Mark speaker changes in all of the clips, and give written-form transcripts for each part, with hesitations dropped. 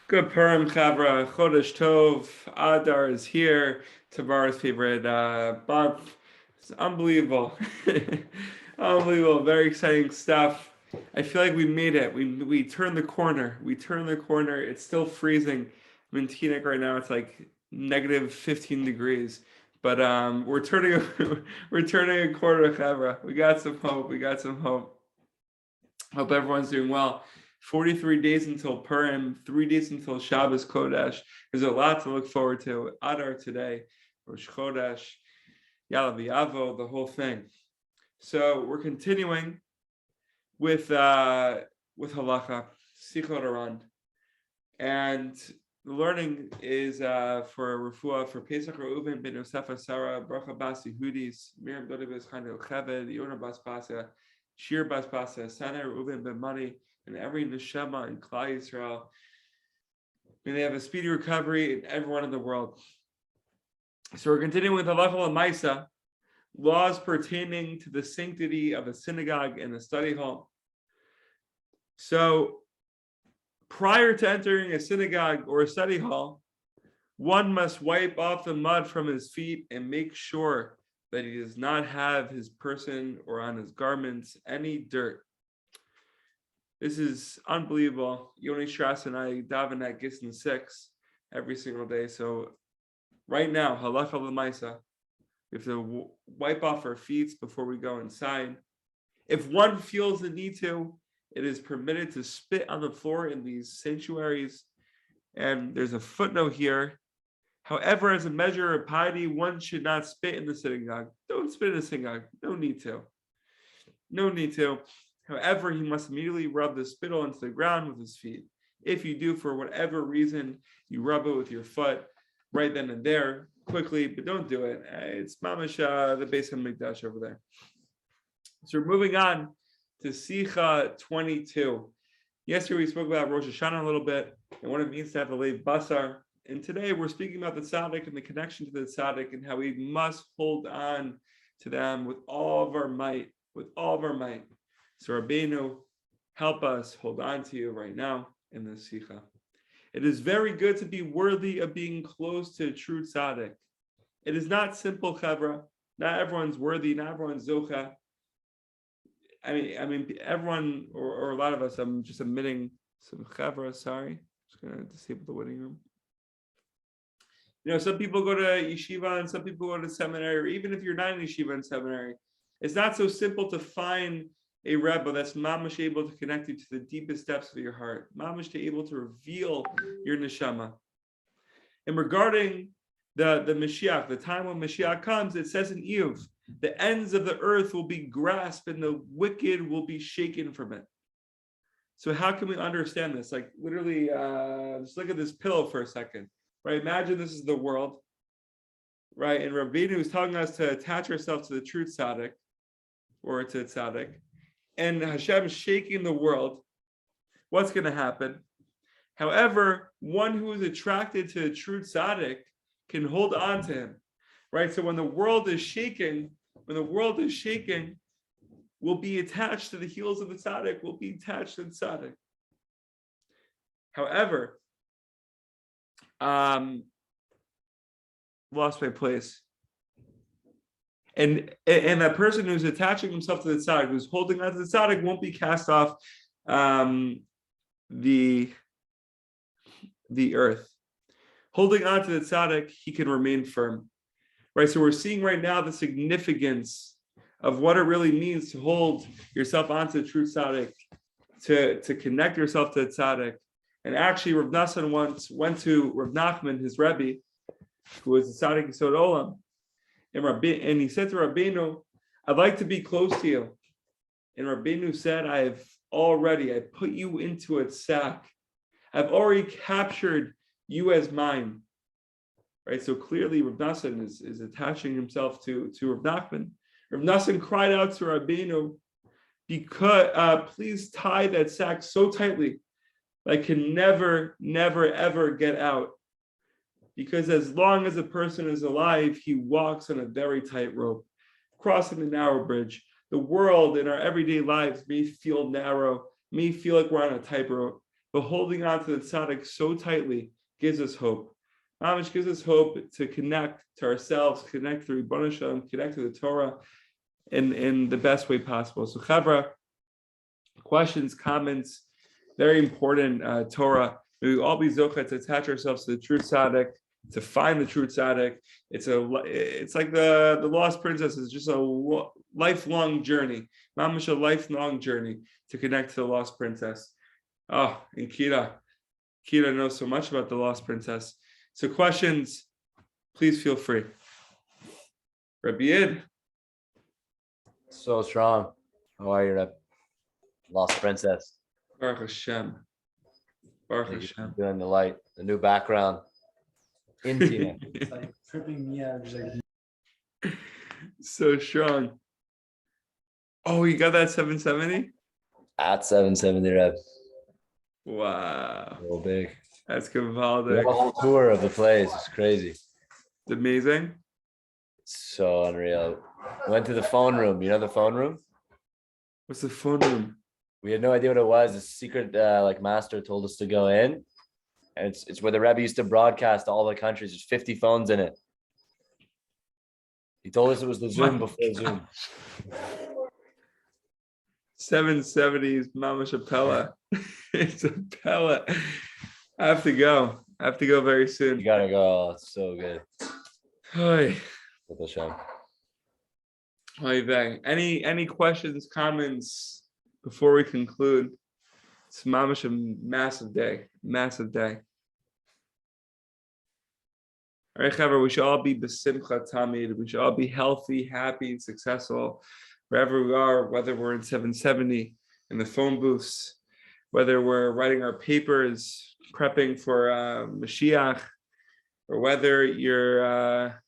Speaker 1: Good Purim Chavra, Chodesh Tov, Adar is here, Tabar's favorite Bar. It's unbelievable. Unbelievable, very exciting stuff. I feel like we made it. We turned the corner. We turned the corner. It's still freezing. I'm in Teaneck right now. It's like negative 15 degrees. But we're turning a corner, Chavra. We got some hope. We got some hope. Hope everyone's doing well. 43 days until Purim, 3 days until Shabbos Kodesh. There's a lot to look forward to. Adar today, Rosh Chodesh, Yalav Yavo, the whole thing. So we're continuing with Halacha, Sichot Haran. And the learning is for Refuah, for Pesach Reuven ben Yosef Sarah, Bracha Bas Yehudis, Miriam Dodibes Chanel Cheved, Yonah Bas Pasa, Shir Bas Pasa, Sana Reuven ben Mani, and every neshama in Klal Yisrael. May they have a speedy recovery in everyone in the world. So we're continuing with Halacha L'Maisa, laws pertaining to the sanctity of a synagogue and a study hall. So prior to entering a synagogue or a study hall, one must wipe off the mud from his feet and make sure that he does not have his person or on his garments any dirt. This is unbelievable. Yoni Shras and I daven at Gisn 6 every single day. So right now, Halacha L'Maisa, we have to wipe off our feet before we go inside. If one feels the need to, it is permitted to spit on the floor in these sanctuaries. And there's a footnote here. However, as a measure of piety, one should not spit in the synagogue. Don't spit in the synagogue. No need to. No need to. However, he must immediately rub the spittle into the ground with his feet. If you do, for whatever reason, you rub it with your foot right then and there, quickly, but don't do it. It's mamash the Beis HaMikdash over there. So we're moving on to Sichot 22. Yesterday we spoke about Rosh Hashanah a little bit and what it means to have a leiv basar. And today we're speaking about the tzaddik and the connection to the tzaddik and how we must hold on to them with all of our might, So Rabbeinu, help us hold on to you right now in this Sicha. It is very good to be worthy of being close to a true tzaddik. It is not simple, Chavra. Not everyone's worthy, not everyone's zocha. I mean, everyone or a lot of us, I'm just admitting some Chavra, sorry. Just going to disable the waiting room. You know, some people go to yeshiva and some people go to seminary, or even if you're not in yeshiva and seminary, it's not so simple to find a Rebbe that's mamash able to connect you to the deepest depths of your heart, mamash to able to reveal your neshama. And regarding the Mashiach, the time when Mashiach comes, it says in Iyov, the ends of the earth will be grasped and the wicked will be shaken from it. So how can we understand this? Like literally, just look at this pillow for a second, right? Imagine this is the world, right? And Rabbeinu is telling us to attach ourselves to the true tzaddik, or to tzaddik. And Hashem is shaking the world. What's going to happen? However, one who is attracted to a true tzaddik can hold on to him, right? So when the world is shaking, we'll be attached to the heels of the tzaddik, we'll be attached to the tzaddik. However, lost my place. And that person who's attaching himself to the tzaddik, who's holding on to the tzaddik, won't be cast off the earth. Holding on to the tzaddik, he can remain firm. Right? So we're seeing right now the significance of what it really means to hold yourself onto the true tzaddik, to connect yourself to the tzaddik. And actually, Rav Nassan once went to Rav Nachman, his Rebbe, who was the Tzaddik Yisod Olam. And he said to Rabbeinu, I'd like to be close to you. And Rabbeinu said, I put you into a sack. I've already captured you as mine. Right? So clearly Rav Nassan is attaching himself to Rav Nachman. Rav Nassan cried out to Rabbeinu, because please tie that sack so tightly that I can never, never, ever get out. Because as long as a person is alive, he walks on a very tight rope, crossing the narrow bridge. The world in our everyday lives may feel narrow, may feel like we're on a tightrope, but holding on to the tzaddik so tightly gives us hope. Mamish gives us hope to connect to ourselves, connect to Ribbon Hashem, connect to the Torah in the best way possible. So Chavra, questions, comments, very important Torah. May we all be zocheh to attach ourselves to the true tzaddik, to find the true tzaddik. It's like the lost princess is just a lifelong journey. Mamish, a lifelong journey to connect to the lost princess. Oh, and Kira knows so much about the lost princess. So questions, please feel free. Rabbi Yid.
Speaker 2: So strong. How are you, Reb? Lost princess.
Speaker 1: Baruch Hashem. Baruch Hashem.
Speaker 2: Doing the light, the new background. Intima.
Speaker 3: It's like tripping me out.
Speaker 1: So strong. Oh, you got that 770?
Speaker 2: At 770, Reb.
Speaker 1: Wow.
Speaker 2: Real big.
Speaker 1: That's
Speaker 2: We have
Speaker 1: Gavaldic.
Speaker 2: a whole tour of the place. It's crazy.
Speaker 1: It's amazing.
Speaker 2: It's so unreal. Went to the phone room. You know the phone room?
Speaker 1: What's the phone room?
Speaker 2: We had no idea what it was. The secret master told us to go in. And it's where the Rebbe used to broadcast to all the countries. There's 50 phones in it. He told us it was the Zoom before Zoom.
Speaker 1: 770s Mama Chapella. It's a Pella. I have to go. Very soon.
Speaker 2: You gotta go. It's so good.
Speaker 1: Hi.
Speaker 2: With Hashem.
Speaker 1: Hi, Bang. Any questions, comments before we conclude? It's mamash a massive day. All right, Chaver, we should all be besimcha tamid. We should all be healthy, happy, and successful wherever we are, whether we're in 770 in the phone booths, whether we're writing our papers, prepping for Mashiach, or whether you're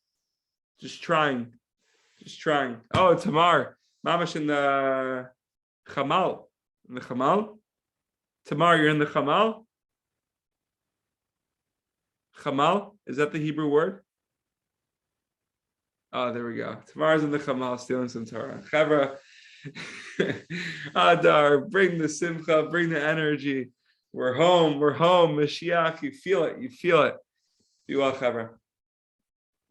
Speaker 1: just trying. Oh, Tamar, mamash in the Chamal. In the Chamal? Tamar, you're in the Chamal? Chamal? Is that the Hebrew word? Oh, there we go. Tamar's in the Chamal stealing some Torah. Chavra, Adar, bring the simcha, bring the energy. We're home. Mashiach, you feel it. Be well, Chavra.